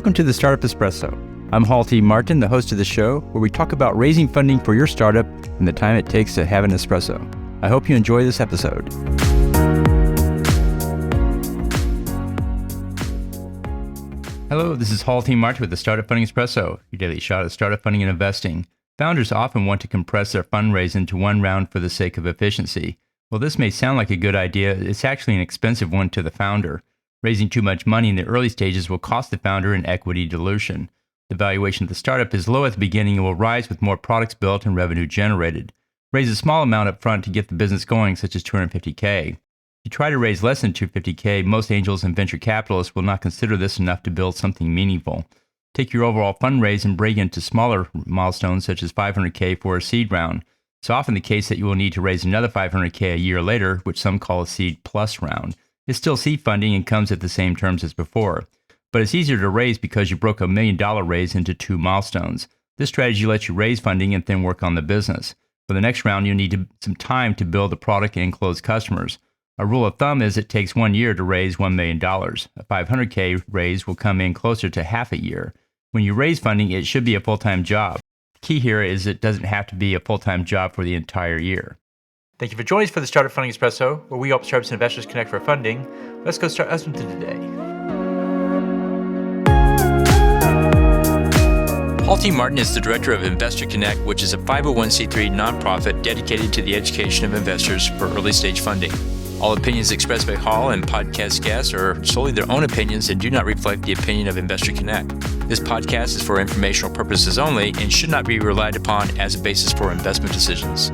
Welcome to the Startup Espresso. I'm Hall T. Martin, the host of the show, where we talk about raising funding for your startup and the time it takes to have an espresso. I hope you enjoy this episode. Hello, this is Hall T. Martin with the Startup Funding Espresso, your daily shot of startup funding and investing. Founders often want to compress their fundraise into one round for the sake of efficiency. While this may sound like a good idea, it's actually an expensive one to the founder. Raising too much money in the early stages will cost the founder an equity dilution. The valuation of the startup is low at the beginning and will rise with more products built and revenue generated. Raise a small amount up front to get the business going, such as $250K. If you try to raise less than $250K, most angels and venture capitalists will not consider this enough to build something meaningful. Take your overall fundraise and break into smaller milestones, such as $500K for a seed round. It's often the case that you will need to raise another $500K a year later, which some call a seed plus round. It's still seed funding and comes at the same terms as before. But it's easier to raise because you broke a $1 million raise into two milestones. This strategy lets you raise funding and then work on the business. For the next round, you'll need some time to build the product and close customers. A rule of thumb is it takes 1 year to raise $1 million. A $500K raise will come in closer to half a year. When you raise funding, it should be a full-time job. The key here is it doesn't have to be a full-time job for the entire year. Thank you for joining us for the Startup Funding Espresso, where we help startups and investors connect for funding. Let's go start us into today. Hall T. Martin is the director of Investor Connect, which is a 501c3 nonprofit dedicated to the education of investors for early-stage funding. All opinions expressed by Hall and podcast guests are solely their own opinions and do not reflect the opinion of Investor Connect. This podcast is for informational purposes only and should not be relied upon as a basis for investment decisions.